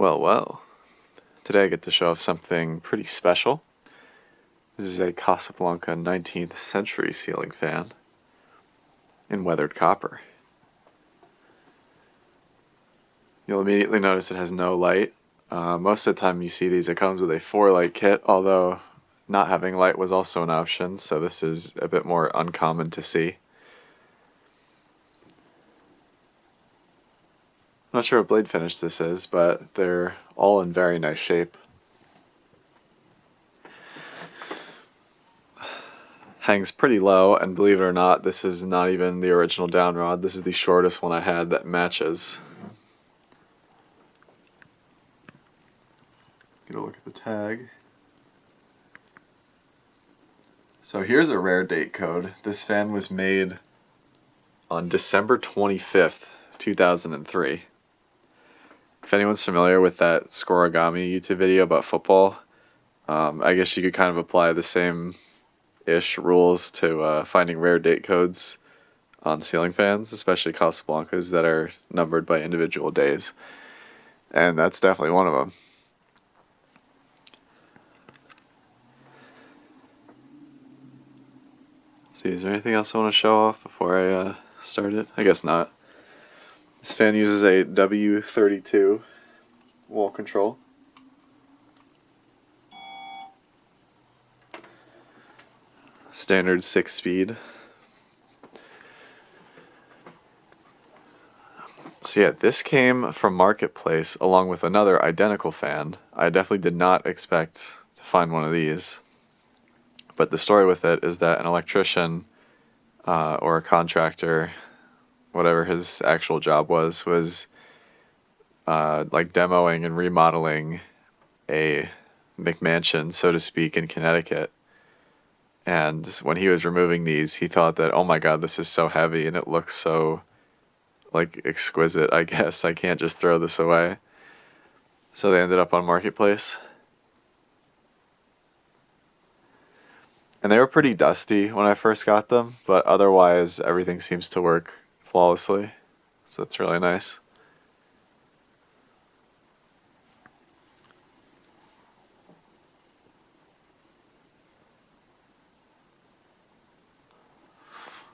Well, well, today I get to show off something pretty special. This is a Casablanca 19th century ceiling fan in weathered copper. You'll immediately notice it has no light. Most of the time you see these, it comes with a 4-light kit, although not having light was also an option, so this is a bit more uncommon to see. I'm not sure what blade finish this is, but they're all in very nice shape. Hangs pretty low, and believe it or not, this is not even the original down rod. This is the shortest one I had that matches. Get a look at the tag. So here's a rare date code. This fan was made on December 25th, 2003. If anyone's familiar with that Scorigami YouTube video about football, I guess you could kind of apply the same-ish rules to finding rare date codes on ceiling fans, especially Casablancas that are numbered by individual days. And that's definitely one of them. Let's see, is there anything else I want to show off before I start it? I guess not. This fan uses a W32 wall control. Standard 6-speed. So yeah, this came from Marketplace along with another identical fan. I definitely did not expect to find one of these. But the story with it is that an electrician or a contractor, whatever his actual job was like demoing and remodeling a McMansion, so to speak, in Connecticut. And when he was removing these, he thought that, oh my god, this is so heavy and it looks so, like, exquisite, I guess. I can't just throw this away. So they ended up on Marketplace. And they were pretty dusty when I first got them, but otherwise everything seems to work flawlessly. So that's really nice.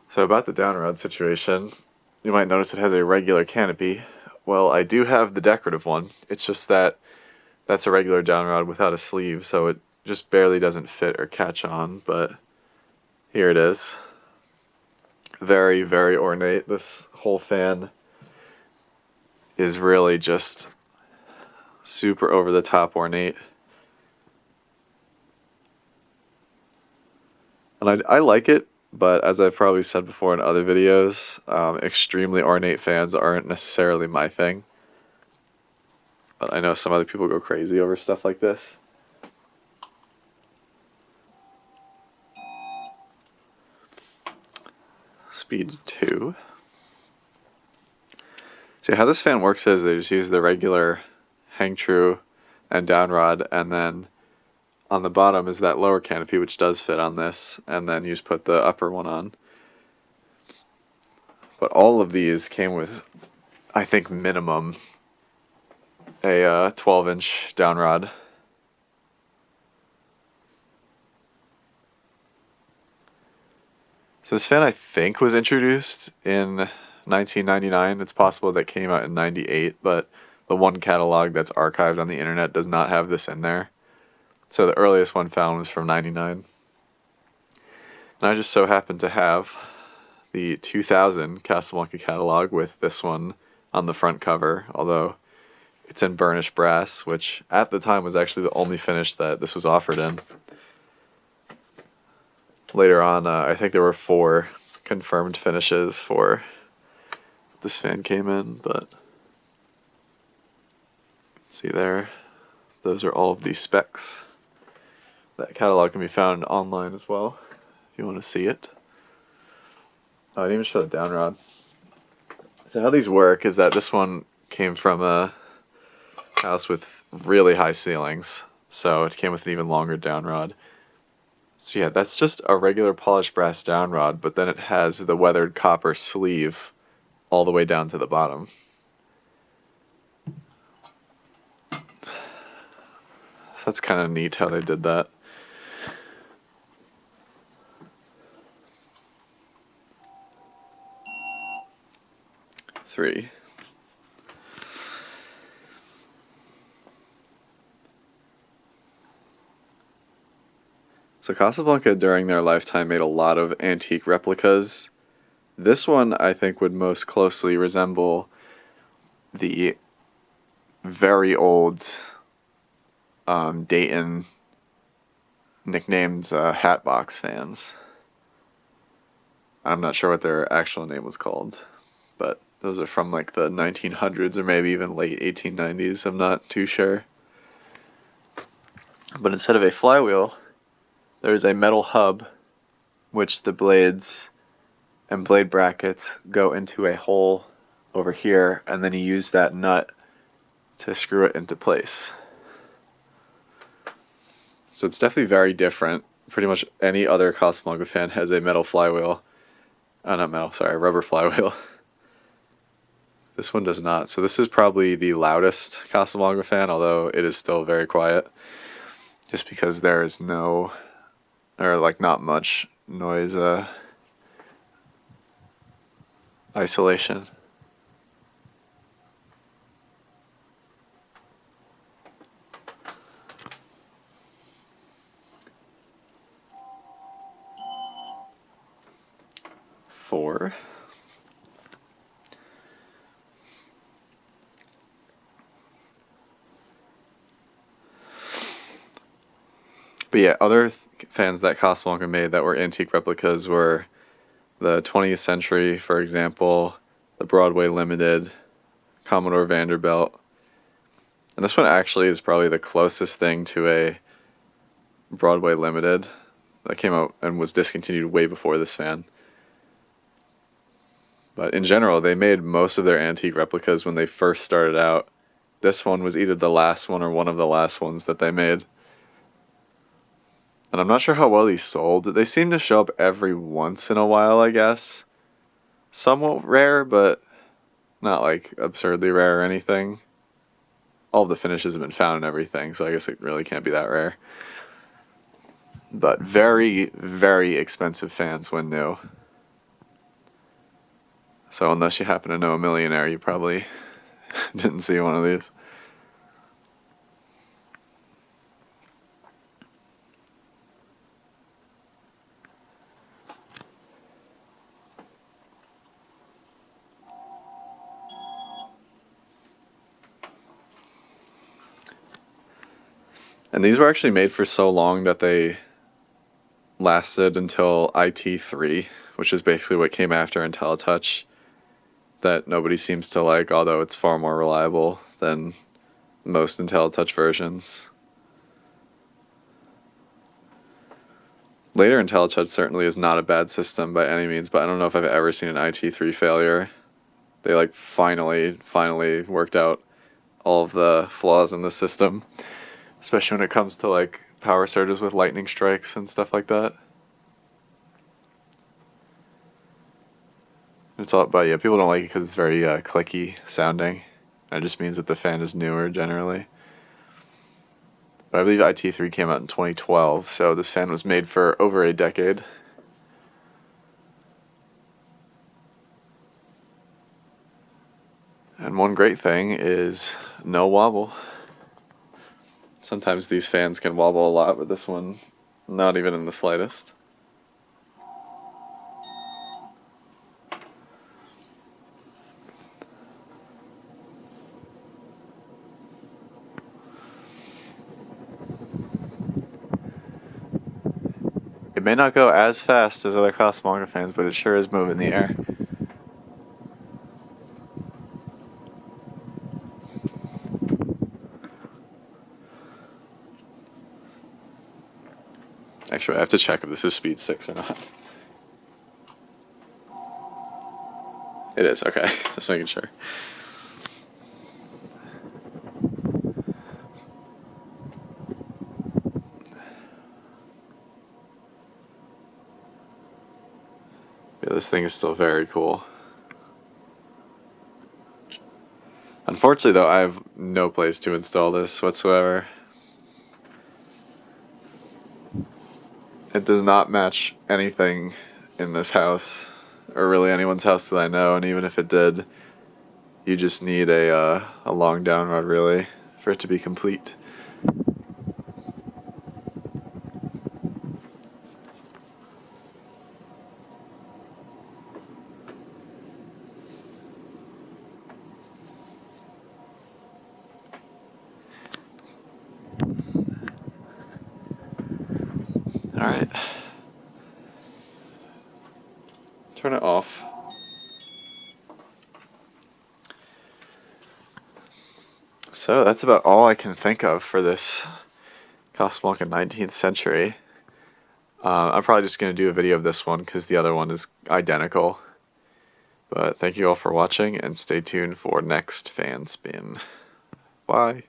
So about the downrod situation, you might notice it has a regular canopy. Well, I do have the decorative one. It's just that that's a regular downrod without a sleeve, so it just barely doesn't fit or catch on, but here it is. Very, very ornate. This whole fan is really just super over the top ornate. And I like it, but as I've probably said before in other videos, extremely ornate fans aren't necessarily my thing. But I know some other people go crazy over stuff like this. Speed 2. See, how this fan works is they just use the regular hang true and down rod, and then on the bottom is that lower canopy, which does fit on this, and then you just put the upper one on. But all of these came with, I think, minimum a 12-inch down rod. So this fan, I think, was introduced in 1999. It's possible that came out in 98, but the one catalog that's archived on the internet does not have this in there. So the earliest one found was from 99. And I just so happened to have the 2000 Casablanca catalog with this one on the front cover, although it's in burnished brass, which at the time was actually the only finish that this was offered in. Later on, I think there were 4 confirmed finishes for this fan came in, but see there, those are all of the specs. That catalog can be found online as well, if you want to see it. Oh, I didn't even show the down rod. So how these work is that this one came from a house with really high ceilings, so it came with an even longer down rod. So yeah, that's just a regular polished brass down rod, but then it has the weathered copper sleeve all the way down to the bottom. So that's kind of neat how they did that. Three. So Casablanca during their lifetime made a lot of antique replicas. This one I think would most closely resemble the very old Dayton nicknamed Hatbox fans. I'm not sure what their actual name was called, but those are from like the 1900s or maybe even late 1890s. I'm not too sure. But instead of a flywheel, there is a metal hub, which the blades and blade brackets go into a hole over here, and then you use that nut to screw it into place. So it's definitely very different. Pretty much any other Casablanca fan has a metal flywheel. Not metal, sorry, rubber flywheel. This one does not. So this is probably the loudest Casablanca fan, although it is still very quiet. Just because there is no, or like not much noise isolation. Four. But yeah, other fans that Casablanca made that were antique replicas were the 20th Century, for example, the Broadway Limited, Commodore Vanderbilt. And this one actually is probably the closest thing to a Broadway Limited that came out and was discontinued way before this fan. But in general, they made most of their antique replicas when they first started out. This one was either the last one or one of the last ones that they made. And I'm not sure how well these sold. They seem to show up every once in a while, I guess. Somewhat rare, but not like absurdly rare or anything. All of the finishes have been found and everything, so I guess it really can't be that rare. But very, very expensive fans when new. So unless you happen to know a millionaire, you probably didn't see one of these. And these were actually made for so long that they lasted until IT3, which is basically what came after IntelliTouch, that nobody seems to like, although it's far more reliable than most IntelliTouch versions. Later IntelliTouch certainly is not a bad system by any means, but I don't know if I've ever seen an IT3 failure. They like finally worked out all of the flaws in the system, especially when it comes to like power surges with lightning strikes and stuff like that. It's all, but yeah, people don't like it because it's very clicky sounding. It just means that the fan is newer generally. But I believe IT3 came out in 2012, so this fan was made for over a decade. And one great thing is no wobble. Sometimes these fans can wobble a lot, but this one, not even in the slightest. It may not go as fast as other Casablanca fans, but it sure is moving the air. Actually, I have to check if this is speed 6 or not. It is, okay. Just making sure. Yeah, this thing is still very cool. Unfortunately, though, I have no place to install this whatsoever. It does not match anything in this house, or really anyone's house that I know, and even if it did, you just need a long down rod really for it to be complete. Alright. Turn it off. So that's about all I can think of for this Casablanca 19th century. I'm probably just going to do a video of this one because the other one is identical. But thank you all for watching and stay tuned for next fan spin. Bye.